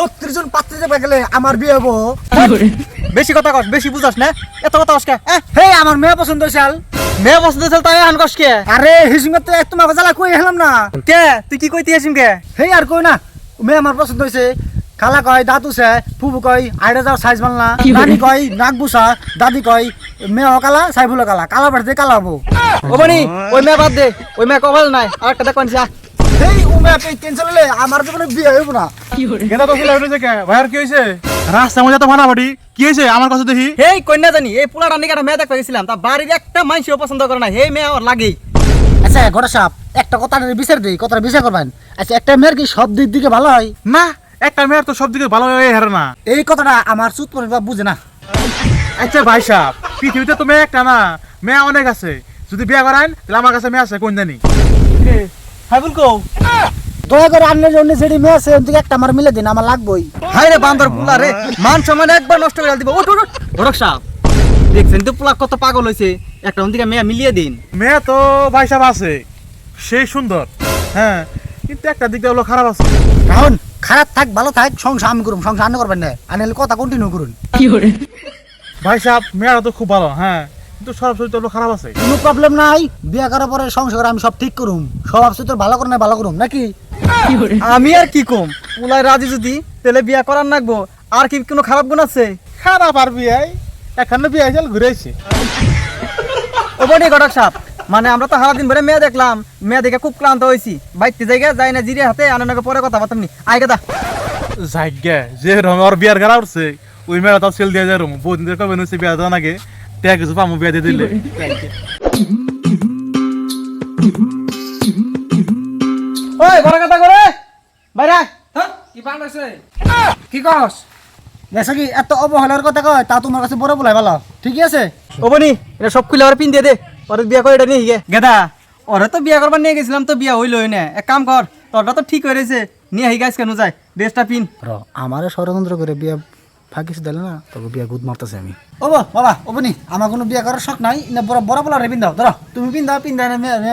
70 জন পাত্রী দেখবে গেলে আমার বিয়ে হবো। বেশি কথা কস, বেশি বুঝাস না, এত কথা কস কে? হে আমার মেয়ে পছন্দ হইছাল। মেয়ে পছন্দ হয়েছিল তাই আন কস কে? আরে হিসুঙ্গতে তোমার জ্বালা কই হেলাম না। কে তুই কি কইতে আসিম কে? হে আর কই না, মেয়ে আমার পছন্দ হইছে। খালা কয় দাঁত উছে, ফুবু কয় আইডা যাও সাইজ মানলা, নানি কয় নাক বুসা, দাদি কয় মেয়ে কালা সাইফুল কালা, কালা বাড়তে কালা হবো। ও বনি ওই মেয়ে বাদ দে, ওই মেয়ে কপাল নাই, আর একটা দেখ কোনছিয়া। হেই ও মেয়ে পেই টেনশন লইলে আমার জীবনে বিয়ে হইব না। কেন তো ফুলা হইছে কে? ভাইয়ার কি হইছে? রাস্তার মধ্যে তো ফাটাফাটি কি হইছে আমার কাছে দেখি। হেই কন্যা জানি এই পোলাটা নিকে একটা মেয়ে দেখতে গেছিলাম, তা বাড়ির একটা মানুষও পছন্দ করে না, এই মেয়ে ওর লাগেই। আচ্ছা ঘোড়া সাপ একটা কথা বিচার দেই, কথাটা বিচার করবেন। আচ্ছা একটা মেয়ের কি সব দিক দিকে ভালো হয়? না, একটা মেয়ের তো সব দিকে ভালো হয়ে হারে না। এই কথাটা আমার চুত পরে বুঝে না। আচ্ছা ভাই সাহেব, পৃথিবীতে তো মেয়ে একটা না, মেয়ে অনেক আছে। যদি বিয়ে করান তাহলে আমার কাছে মেয়ে আছে কোন জানি। হাইবুল কও দয়া করে আন্নের জন্য যেটি মেয়ে আছে ওদিকে একটা আমার মিলে দিন, আমার লাগবেই। হাই রে বান্দর পোলা রে, মান সম্মান একবার নষ্ট করে দিব। ওঠ ওঠ ধরক সাপ, দেখছেন তো পোলা কত পাগল হইছে, একটা ওদিকে মেয়ে মিলিয়ে দিন। মেয়ে তো ভাই সাহেব আছে, সেই সুন্দর, হ্যাঁ, কিন্তু একটা দিকটা হলো খারাপ আছে। কারণ খারাপ থাক ভালো থাক সংসার আমি করুন, সংসার আন্ন করবেন না, আনলে কথা কন্টিনিউ করুন। ভাই সাহেব মেয়েরা তো খুব ভালো, হ্যাঁ, কিন্তু সব চরিত্র হলো খারাপ আছে। কোনো প্রবলেম নাই, বিয়ে করার পরে সংসার আমি সব ঠিক করুম, সব চরিত্র ভালো করে না ভালো করুম নাকি? আমি আর কি কম, পোলাই রাজি যদি তাহলে বিয়া করার নাগবো। আর কি কোনো খারাপ গুণ আছে? খারাপ আর বিয়ে এখানে বিয়ে হয়েছে ঘুরে আইছে। ও বনি ঘটক সাপ, মানে আমরা তো সারাদিন ধরে মেয়ে দেখলাম, মেয়ে দেখে খুব ক্লান্ত হয়েছি, বাইতে জায়গা যাই না জিরে হাতে আনাকে পরে কথা পাতাম নি আই গেদা। জায়গা যে রঙ ওর বিয়ার গাড়া উঠছে, ওই মেয়েরা তার সেল দিয়ে যায় রুম বহুদিন ধরে কবে নইছে বিয়া দেওয়া নাগে, ট্যাগ কিছু পামু বিয়া দিয়ে দিলে। ওই বড় কথা করে বাইরে কি বান আছে? কি কস দেখছো কি এত অবহেলার কথা কয়, তা তোমার কাছে বড় বলাই ভালো, ঠিকই আছে। ও বনি এটা সব খুলে ওরা পিন দিয়ে দে, ওরা বিয়া করে এটা নিয়ে গে গেদা। ওরা তো বিয়া করবার নিয়ে গেছিলাম, তো বিয়া হইলই না। এক কাম কর, তোরটা তো ঠিক হয়ে রয়েছে, নিয়ে আহি গাছ কেন যায়, ড্রেসটা পিন। আমারে ষড়যন্ত্র করে বিয়ে ফাঁকিস দিলে না, তোকে বিয়ে গুদ মারতেছে আমি। ও বাবা ও বনি, আমার কোনো বিয়ে করার শখ নাই, না বড় বড় বলা রে পিন্দাও, ধরো তুমি পিন্দাও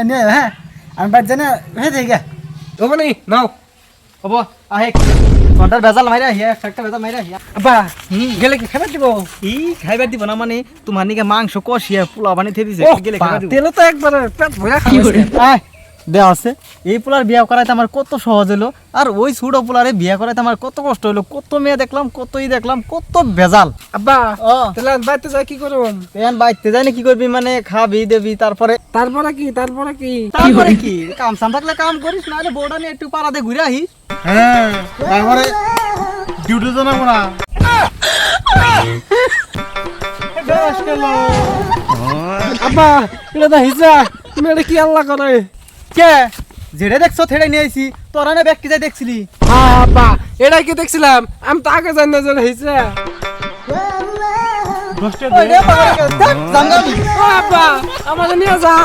নিয়ে, হ্যাঁ আমি বাদ জানে হয়ে যাই গে। ও মানে নাও হব আহে তোরটার ভেজাল মাইরা হিয়া, একটা ভেজাল মাইরা হিয়া। আব্বা গেলে কি খাবার দিব? ই খাইবার দিব না মানে, তোমার নিকে মাংস কষিয়া পোলা বানিয়ে থে দিছে, গেলে খাইবার দিব। তেলে তো একবার পেট ভরা খাইছে। আয় দেওয়া আছে, এই পোলার বিয়া করাইতে আমার কত সহজ হলো, আর ওই ছোট পোলারে বিয়া করাইতে আমার কত কষ্ট হলো। কত মেয়ে দেখলাম, কতই দেখলাম, কত ভেজাল। আব্বা ও তাহলে বাইতে যাই কি করুম? তেন বাইতে জানি কি করবি, মানে খাবি দেবি, তারপরে তারপরে কি তারপরে কি কাম সাম থাকলে কাম করিস, না হলে বউটা নিয়ে একটু পাড়াতে ঘুরে আহিস। হ্যাঁ, তারপরে ডিউটি জানাবো না। আব্বা এটা তো হিসা, তুমি এটা কি আল্লাহ করে? কে যেটা দেখছো সেটাই নিয়ে আইছি, তোরা না ব্যাগ যাই দেখছিলি। হ্যাঁ আব্বা এটাই কি দেখছিলাম, আমি তো আগে জানি না যে হিসা। ওই রে বাবা রে, দেখ, জানলাম। ও আব্বা আমাদের নিয়ে যা।